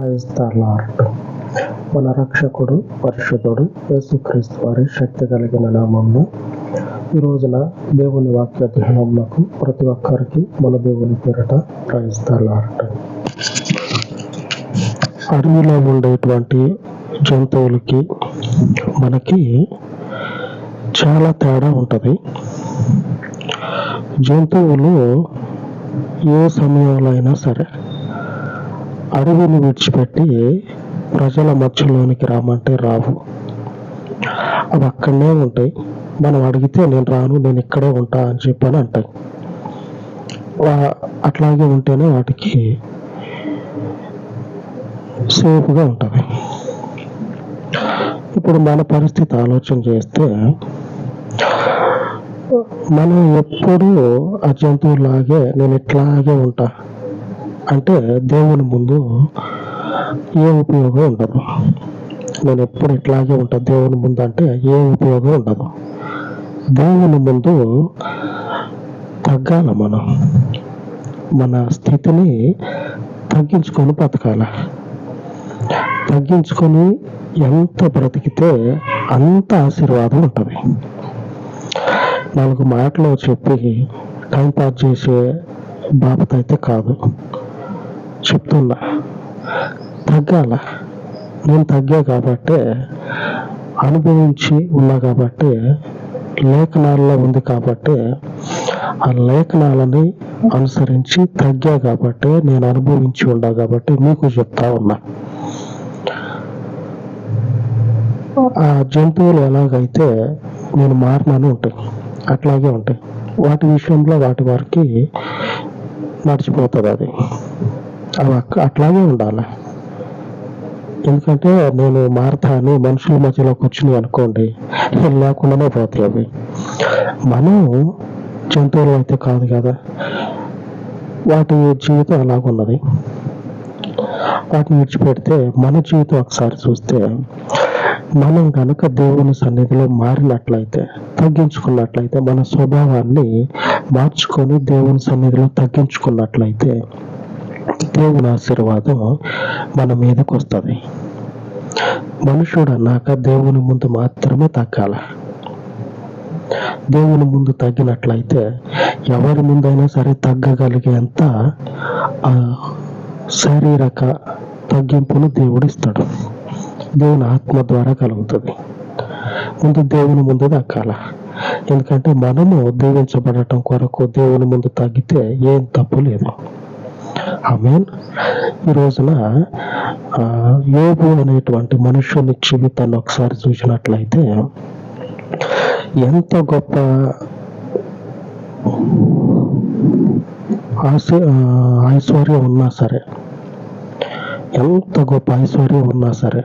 క్రైస్తలార్ట్ మన రక్షకుడు పరిశుద్ధుడు యేసుక్రీస్తు వారి శక్తి కలిగిన నామంలో ఈ రోజున దేవుని వాక్య ధ్యానమునకు ప్రతి ఒక్కరికి మన దేవుని పేరిట క్రైస్తలార్ట్. అడవిలో ఉండేటువంటి జంతువులకి మనకి చాలా తేడా ఉంటుంది. జంతువులు ఏ సమయంలో అయినా సరే అడవిని విడిచిపెట్టి ప్రజల మధ్యలోనికి రామంటే రావు. అవి అక్కడనే ఉంటాయి. మనం అడిగితే నేను రాను, నేను ఇక్కడే ఉంటా అని చెప్పని అంటాయి. అట్లాగే ఉంటేనే వాటికి సేఫ్గా ఉంటుంది. ఇప్పుడు మన పరిస్థితి ఆలోచన చేస్తే మనం ఎప్పుడూ ఆ జంతువులాగే నేను ఇట్లాగే ఉంటా అంటే దేవుని ముందు ఏ ఉపయోగం ఉండదు. నేను ఎప్పుడు ఇట్లాగే ఉంటా దేవుని ముందు అంటే ఏ ఉపయోగం ఉండదు. దేవుని ముందు తగ్గాల, మన స్థితిని తగ్గించుకొని బతకాల. తగ్గించుకొని ఎంత బ్రతికితే అంత ఆశీర్వాదం ఉంటుంది. 4 మాటలు చెప్పి టైంపాస్ చేసే బాబత అయితే కాదు. చెప్తున్నా, తగ్గాల. నేను తగ్గా కాబట్టి, అనుభవించి ఉన్నా కాబట్టి, లేఖనాల్లో ఉంది కాబట్టి, ఆ లేఖనాలని అనుసరించి తగ్గా కాబట్టి, నేను అనుభవించి ఉన్నా కాబట్టి మీకు చెప్తా ఉన్నా. ఆ జంతువులు ఎలాగైతే నేను మారినాను ఉంటాయి, అట్లాగే ఉంటాయి. వాటి విషయంలో వాటి వారికి నడిచిపోతుంది. అవి అట్లాగే ఉండాలి. ఎందుకంటే నేను మారతా అని మనుషుల మధ్యలోకి వచ్చినాయి అనుకోండి, లేకుండానే పోతాయి అవి. మనం జంతువులు అయితే కాదు కదా. వాటి జీవితం అలాగున్నది. వాటిని విడిచిపెడితే మన జీవితం ఒకసారి చూస్తే, మనం కనుక దేవుని సన్నిధిలో మారినట్లయితే, తగ్గించుకున్నట్లయితే, మన స్వభావాన్ని మార్చుకొని దేవుని సన్నిధిలో తగ్గించుకున్నట్లయితే దేవుని ఆశీర్వాదం మన మీదకి వస్తుంది. మనుషుడు అన్నాక దేవుని ముందు మాత్రమే తగ్గాల. దేవుని ముందు తగ్గినట్లయితే ఎవరి ముందైనా సరే తగ్గగలిగేంత శారీరక తగ్గింపును దేవుడు ఇస్తాడు. దేవుని ఆత్మ ద్వారా కలుగుతుంది. ముందు దేవుని ముందు తగ్గాల. ఎందుకంటే మనము దీవించబడటం కొరకు దేవుని ముందు తగ్గితే ఏం తప్పు లేదు. ఆమేన్. ఈ రోజున యోబు అనేటువంటి మనుషుని జీవితాన్ని ఒకసారి చూసినట్లయితే, ఎంత గొప్ప ఐశ్వర్యం ఉన్నా సరే, ఎంత గొప్ప ఐశ్వర్యం ఉన్నా సరే,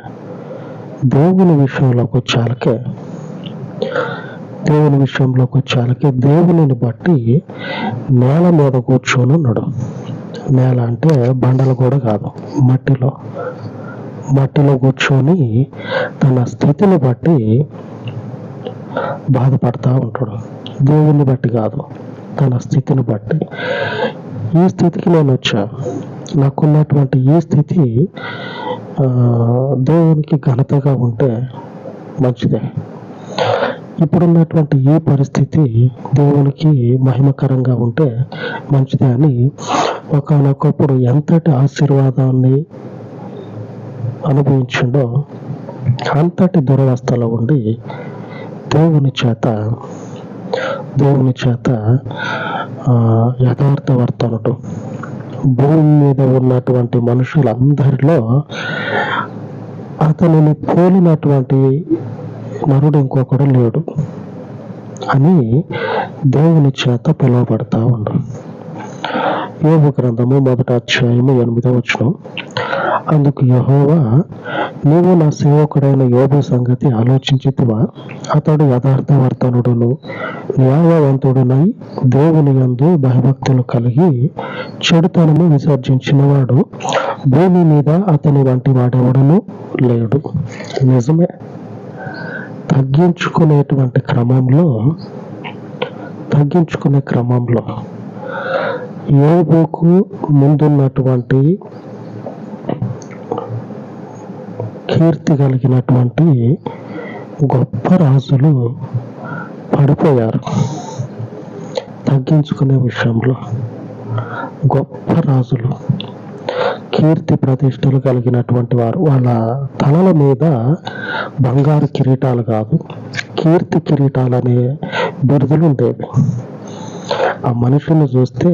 దేవుని విషయంలోకి వచ్చాలకే దేవునిని బట్టి నేల మీద కూర్చొని ఉన్నాడు. నేల అంటే బండలు కూడా కాదు, మట్టిలో కూర్చొని తన స్థితిని బట్టి బాధపడతా ఉంటాడు. దేవుని బట్టి కాదు, తన స్థితిని బట్టి. ఈ స్థితికి నేను వచ్చా, నాకున్నటువంటి ఈ స్థితి దేవునికి ఘనతగా ఉంటే మంచిదే. ఇప్పుడున్నటువంటి ఈ పరిస్థితి దేవునికి మహిమకరంగా ఉంటే మంచిదే అని ఒకనొకప్పుడు ఎంతటి ఆశీర్వాదాన్ని అనుభవించిండో అంతటి దురవస్థలో ఉండి దేవుని చేత యథార్థవర్తనుడు, భూమి మీద ఉన్నటువంటి మనుషులందరిలో అతనిని పోలినటువంటి నరుడు ఇంకొకడు లేడు అని దేవుని చేత పిలువబడతా ఉండు. యోబు గ్రంథము 1వ అధ్యాయము 8వ వచనం. అందుకు యెహోవా, నీవు నా సేవకుడైన యోబు సంగతి ఆలోచించితివా? అతడు యథార్థవర్తనుడును న్యాయవంతుడునై దేవుని యందు భయభక్తులు కలిగి చెడుతనము విసర్జించినవాడు, భూమి మీద అతని వంటి వాడెవడను లేడు. నిజమే. తగ్గించుకునే క్రమంలో యోబుకు ముందున్నటువంటి కీర్తి కలిగినటువంటి గొప్ప రాజులు పడిపోయారు తగ్గించుకునే విషయంలో. గొప్ప రాజులు, కీర్తి ప్రతిష్టలు కలిగినటువంటి వారు, వాళ్ళ తలల మీద బంగారు కిరీటాలు కాదు, కీర్తి కిరీటాలు అనే బిరుదులు ఉండేవి. ఆ మనిషిని చూస్తే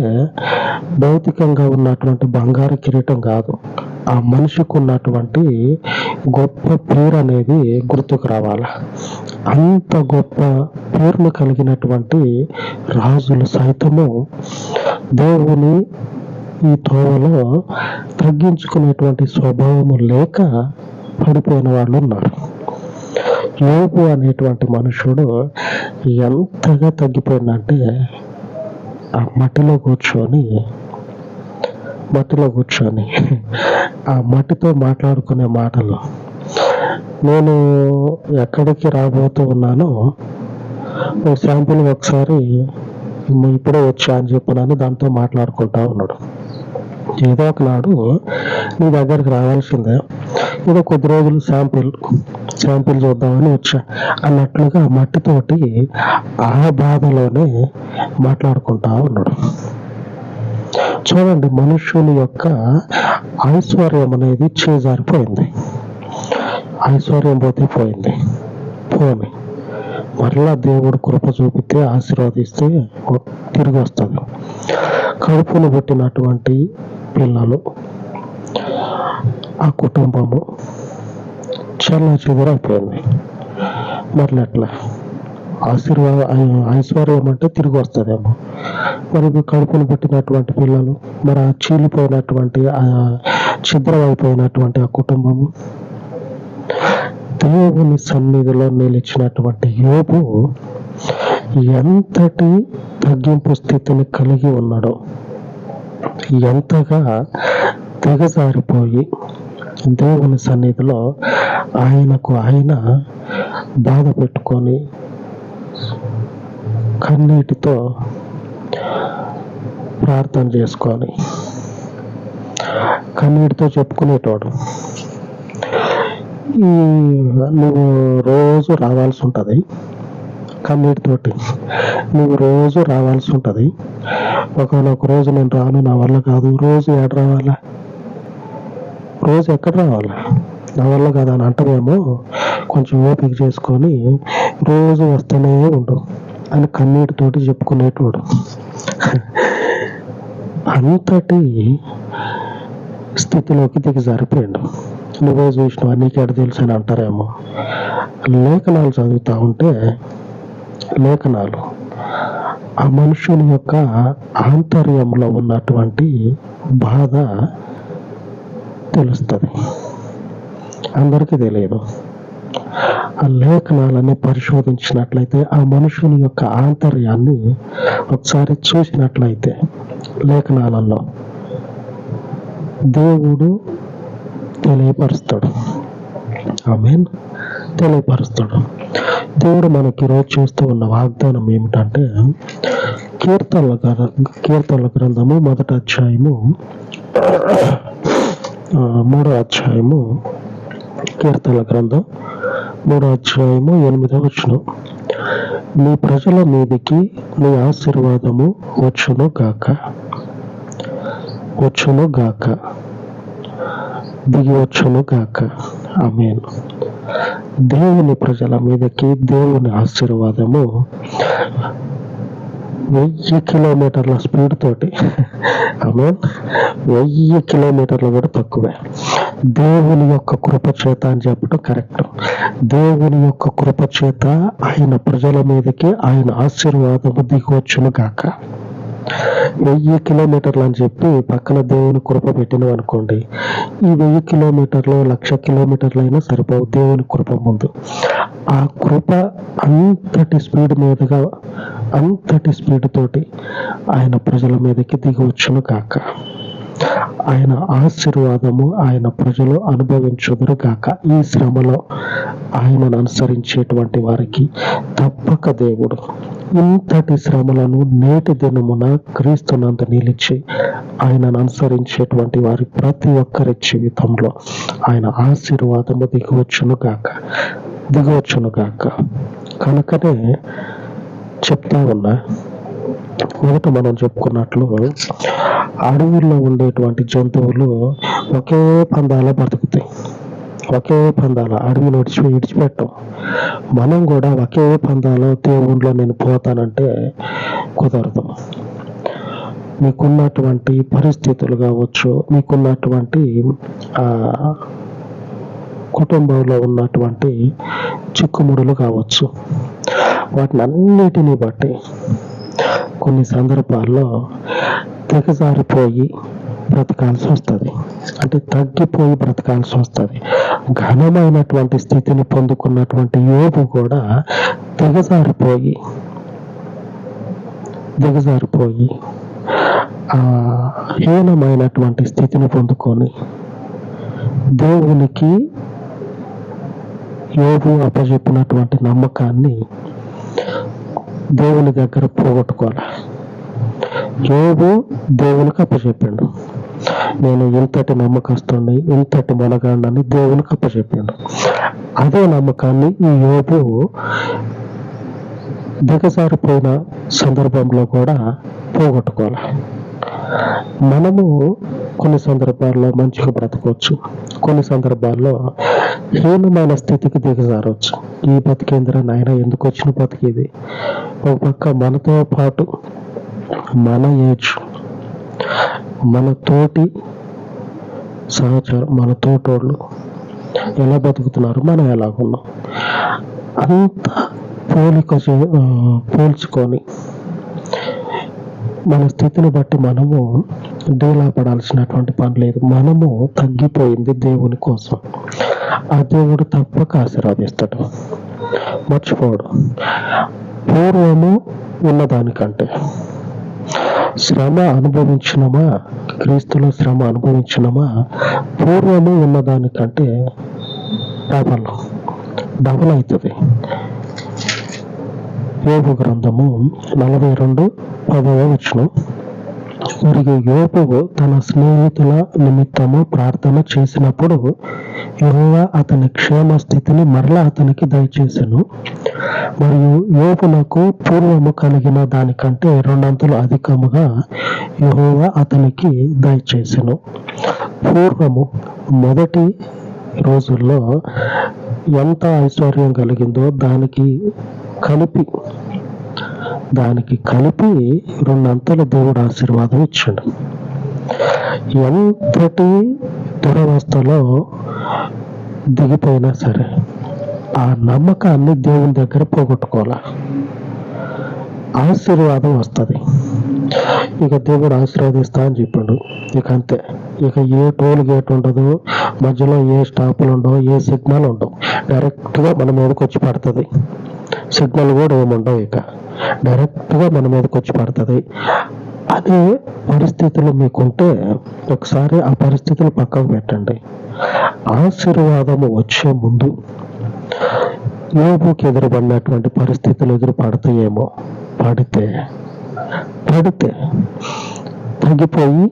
భౌతికంగా ఉన్నటువంటి బంగారు కిరీటం కాదు, ఆ మనిషికి ఉన్నటువంటి గొప్ప పేరు అనేది గుర్తుకు రావాలి. అంత గొప్ప పేరును కలిగినటువంటి రాజులు సైతము దేవుని ఈ తోవలో తగ్గించుకునేటువంటి స్వభావము లేక పడిపోయిన వాళ్ళు ఉన్నారు. యోబు అనేటువంటి మనుషుడు ఎంతగా తగ్గిపోయిందంటే, ఆ మట్టిలో కూర్చొని ఆ మట్టితో మాట్లాడుకునే మాటలు, నేను ఎక్కడికి రాబోతూ ఉన్నానో ఓ శాంపుల్ ఒకసారి ఇప్పుడే వచ్చా అని చెప్పినాను, దాంతో మాట్లాడుకుంటా ఉన్నాడు. ఏదో ఒకనాడు నీ దగ్గరికి రావాల్సిందే, ఏదో కొద్ది రోజులు శాంపిల్ చూద్దామని వచ్చా అన్నట్లుగా మట్టితోటి ఆ బాధలోనే మాట్లాడుకుంటా ఉన్నాడు. చూడండి, మనుషుని యొక్క ఐశ్వర్యం అనేది చేజారిపోయింది. ఐశ్వర్యం పోయింది. మరలా దేవుడు కృప చూపితే, ఆశీర్వదిస్తే తిరిగి వస్తుంది. కడుపును పుట్టినటువంటి పిల్లలు, ఆ కుటుంబము చెదరైపోయింది. మరలెట్లా ఐశ్వర్యం అంటే తిరిగి వస్తుందేమో. మరి కడుపును పుట్టినటువంటి పిల్లలు, మరి ఆ చీలిపోయినటువంటి, ఆ ఛిద్రమైపోయినటువంటి ఆ కుటుంబము. దేవుని సన్నిధిలో నిలిచినటువంటి యోబు ఎంతటి తగ్గింపు స్థితిని కలిగి ఉన్నాడో, ఎంతగా దిగజారిపోయి దేవుని సన్నిధిలో ఆయనకు ఆయన బాధ పెట్టుకొని కన్నీటితో ప్రార్థన చేసుకొని కన్నీటితో చెప్పుకునేటోడు. నువ్వు రోజు రావాల్సి ఉంటుంది, కన్నీటితోటి నువ్వు రోజు రావాల్సి ఉంటుంది. ఒకనొక రోజు నేను రాను, నా వల్ల కాదు. రోజు ఎక్కడ రావాలా? రోజు ఎక్కడ రావాలా? నా వల్ల కాదు అని అంటవేమో. కొంచెం ఓపిక చేసుకొని రోజు వస్తూనే ఉండు అని కన్నీటితోటి చెప్పుకునేటోడు. అంతటి స్థితిలోకి దిగజారిపోయాడు. నువ్వే చూసినావు, నీకెడ తెలుసు అని అంటారేమో. లేఖనాలు చదువుతా ఉంటే, లేఖనాలు ఆ మనుషుని యొక్క ఆంతర్యంలో ఉన్నటువంటి బాధ తెలుస్తుంది. అందరికీ తెలియదు. ఆ లేఖనాలని పరిశోధించినట్లయితే, ఆ మనుషుని యొక్క ఆంతర్యాన్ని ఒకసారి చూసినట్లయితే, లేఖనాలలో దేవుడు తెలియపరుస్తాడు. ఆమేన్. తెలియపరుస్తాడు. దేవుడు మనకి ఈరోజు చూస్తూ ఉన్న వాగ్దానం ఏమిటంటే, కీర్తనల గ్రంథము 1వ అధ్యాయము 3వ అధ్యాయము, కీర్తనల గ్రంథం 3వ అధ్యాయము 8వ వచనం. నీ ప్రజల మీదికి నీ ఆశీర్వాదము వచ్చును గాక, దిగి వచ్చును గాక. ఆమేన్. దేవుని ప్రజల మీదకి దేవుని ఆశీర్వాదము 1000 కిలోమీటర్ల స్పీడ్ తోటి, ఆమేన్, 1000 కిలోమీటర్లు కూడా తక్కువే. దేవుని యొక్క కృప చేత అని చెప్పడం కరెక్ట్. దేవుని యొక్క కృప చేత ఆయన ప్రజల మీదకి ఆయన ఆశీర్వాదము దిగవచ్చును గాక. 1000 కిలోమీటర్లు అని చెప్పి పక్కన దేవుని కృప పెట్టినవి అనుకోండి, ఈ 1000 కిలోమీటర్లు 1,00,000 కిలోమీటర్లు అయినా సరిపోవు దేవుని కృప ముందు. ఆ కృప అంతటి స్పీడ్ తోటి ఆయన ప్రజల మీదకి దిగవచ్చును కాక. ఆయన ఆశీర్వాదము ఆయన ప్రజలు అనుభవించుదురు గాక. ఈ శ్రమలో ఆయనను అనుసరించేటువంటి వారికి తప్పక దేవుడు ఇంతటి శ్రమలను నేటి దినమున క్రీస్తునందు నిలిచి ఆయనను అనుసరించేటువంటి వారి ప్రతి ఒక్కరి జీవితంలో ఆయన ఆశీర్వాదము దిగవచ్చును గాక. కనుకనే చెప్తా ఉన్నా, మొదట మనం చెప్పుకున్నట్లు అడవుల్లో ఉండేటువంటి జంతువులు ఒకే పందాల బతుకుతాయి, ఒకే పందాల అడవిని విడిచిపెట్టం. మనం కూడా ఒకే పందాలో దేవుళ్ళో నేను పోతానంటే కుదరదు. మీకున్నటువంటి పరిస్థితులు కావచ్చు, మీకున్నటువంటి కుటుంబంలో ఉన్నటువంటి చిక్కుముడులు కావచ్చు, వాటిని అన్నిటినీ బట్టి కొన్ని సందర్భాల్లో తెగజారిపోయి బ్రతకాల్సి వస్తుంది, అంటే తగ్గిపోయి బ్రతకాల్సి వస్తుంది. ఘనమైనటువంటి స్థితిని పొందుకున్నటువంటి యోబు కూడా దిగజారిపోయి హీనమైనటువంటి స్థితిని పొందుకొని దేవునికి యోబు అప్పచెప్పినటువంటి నమ్మకాన్ని దేవుని దగ్గర పోగొట్టుకోవాలి. యోబు దేవునికి అప్పచెప్పాడు, నేను ఇంతటి నమ్మకస్తుని, ఇంతటి మనగాడిని దేవునికి అప్పచెప్పాడు. అదే నమ్మకాన్ని ఈ యోబు దిగజారిపోయిన సందర్భంలో కూడా పోగొట్టుకోవాలి. మనము కొన్ని సందర్భాల్లో మంచిగా బ్రతకవచ్చు, కొన్ని సందర్భాల్లో హీనమైన స్థితికి దిగజారవచ్చు. ఈ బతికేంద్ర నాయన ఎందుకు వచ్చిన బతికేది? ఒక పక్క మనతో పాటు మన ఏజ్, మన తోటి సహచరు, మన తోటోళ్ళు ఎలా బతుకుతున్నారు, మనం ఎలాగున్నాం, అంతా పోల్చుకొని మన స్థితిని బట్టి మనము డీలా పడాల్సినటువంటి పని లేదు. మనము తగ్గిపోయింది దేవుని కోసం. ఆ దేవుడు తప్పక ఆశీర్వదిస్తాడు, మర్చిపోడు. పూర్వము ఉన్నదానికంటే శ్రమ అనుభవించినమా, క్రీస్తులో శ్రమ అనుభవించినమా, పూర్వము ఉన్నదానికంటే డబల్ అవుతుంది. యోబు గ్రంథము 42:10 మరియు యోబు తన స్నేహితుల నిమిత్తము ప్రార్థన చేసినప్పుడు యెహోవా అతని క్షేమ స్థితిని మరలా అతనికి దయచేసెను. మరియు యోబునకు పూర్వము కలిగిన దానికంటే 2 అంతలు అధికముగా యెహోవా అతనికి దయచేసెను. పూర్వము మొదటి రోజుల్లో ఎంత ఐశ్వర్యం కలిగిందో దానికి కలిపి 2 అంతలు దేవుడు ఆశీర్వాదం ఇచ్చాడు. ఎంతటి దురవస్థలో దిగిపోయినా సరే ఆ నమ్మకాన్ని దేవుని దగ్గర పోగొట్టుకోవాలి, ఆశీర్వాదం వస్తుంది. ఇక దేవుడు ఆశీర్వదిస్తా అని చెప్పాడు, ఇక అంతే. ఇక ఏ టోల్ గేట్ ఉండదు, మధ్యలో ఏ స్టాపులు ఉండవు, ఏ సిగ్నల్ ఉండవు, డైరెక్ట్గా మన మీదకి వచ్చి పడుతుంది. సిగ్నల్ కూడా ఏముండవు, ఇక డైరెక్ట్గా మన మీదకి వచ్చి పడుతుంది. అదే పరిస్థితులు మీకుంటే ఒకసారి ఆ పరిస్థితులు పక్కకు పెట్టండి. ఆశీర్వాదము వచ్చే ముందు యోబుకి ఎదురుపడినటువంటి పరిస్థితులు ఎదురు పడతాయేమో, పడితే తగ్గిపోయి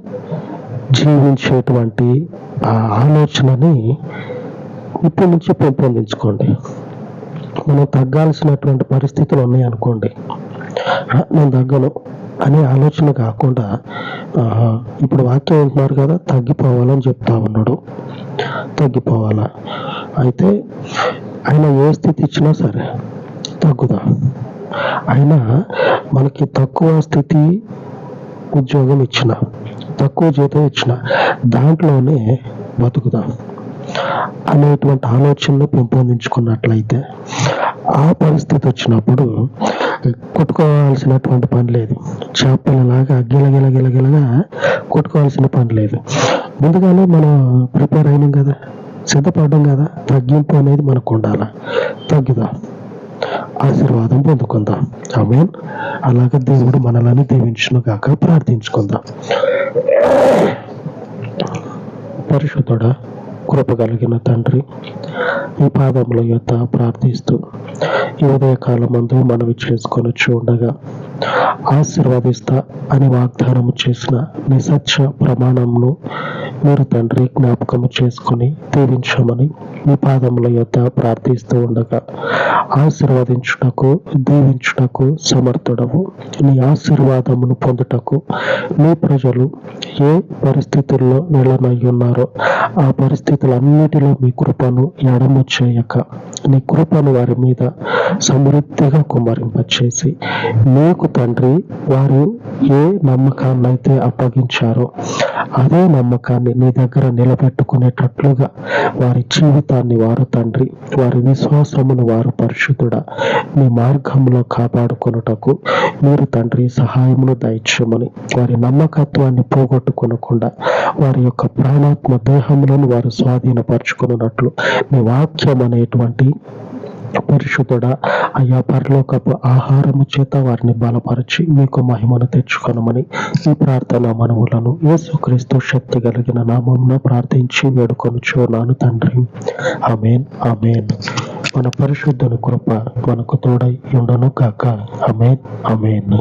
జీవించేటువంటి ఆ ఆలోచనని ఇప్పటి నుంచి పెంపొందించుకోండి. మనం తగ్గాల్సినటువంటి పరిస్థితులు ఉన్నాయనుకోండి, నేను తగ్గను అనే ఆలోచన కాకుండా, ఇప్పుడు వాక్యం ఉంటున్నారు కదా, తగ్గిపోవాలని చెప్తా ఉన్నాడు, తగ్గిపోవాలా. అయితే ఆయన ఏ స్థితి ఇచ్చినా సరే తగ్గుదా. ఆయన మనకి తక్కువ స్థితి ఉద్యోగం ఇచ్చిన, తక్కువ జీతం ఇచ్చిన, దాంట్లోనే బతుకుదాం అనేటువంటి ఆలోచనను పెంపొందించుకున్నట్లయితే ఆ పరిస్థితి వచ్చినప్పుడు కొట్టుకోవాల్సినటువంటి పని లేదు. చేపలలాగా గిలగిలగా కొట్టుకోవాల్సిన పని లేదు. ముందుగానే మనం ప్రిపేర్ అయినాం కదా, సిద్ధపడ్డాం కదా. తగ్గింపు అనేది మనకు ఉండాలి. తగ్గుదాం, ఆశీర్వాదం పొందుకుందాం. ఆమేన్. అలాగే దేవుడు మనల్ని దీవించును గాక. ప్రార్థించుకుందాం. పరిశుద్ధుడా, కృప కలిగిన తండ్రి, ఈ పాదముల యొద్ద ప్రార్థిస్తూ ఈ ఉదయకాలమందు మనవి చేసుకొని చూడగా ఆశీర్వదిస్తా అని వాగ్దానము చేసిన నీ సత్య ప్రమాణంను మీరు తండ్రి జ్ఞాపకము చేసుకొని దీవించమని మీ పాదముల యొద్ద ప్రార్థిస్తూ ఉండగా ఆశీర్వదించుటకు, దీవించుటకు సమర్థుడవు. నీ ఆశీర్వాదమును పొందుటకు మీ ప్రజలు ఏ పరిస్థితుల్లో నిలనై ఉన్నారో ఆ పరిస్థితులన్నిటిలో మీ కృపను ఎడము చేయక నీ కృపను వారి మీద సమృద్ధిగా కుమ్మరింపచేసి నీకు తండ్రి వారు ఏ నమ్మకాన్నైతే అప్పగించారో అదే నమ్మకాన్ని నీ దగ్గర నిలబెట్టుకునేటట్లుగా వారి జీవితాన్ని వారు తండ్రి, వారి విశ్వాసమును వారు పరిశుద్ధుడా మీ మార్గంలో కాపాడుకొనుటకు మీరు తండ్రి సహాయమును దయచేయమని, వారి నమ్మకత్వాన్ని పోగొట్టుకొనకుండా వారి యొక్క ప్రాణాత్మ దేహములను వారు స్వాధీనపరచుకున్నట్లు నీ వాక్యం అనేటువంటి పరిశుద్ధుడా అయ్యా పరలోకపు ఆహారము చేత వారిని బలపరిచి మీకు మహిమను తెచ్చుకొనమని ఈ ప్రార్థన మనవులను యేసుక్రీస్తు శక్తి కలిగిన నామమున ప్రార్థించి వేడుకొనుచున్నాను తండ్రి. ఆమేన్, ఆమేన్. మన పరిశుద్ధుని కృప మనకు తోడై ఉండును గాక. ఆమేన్, ఆమేన్.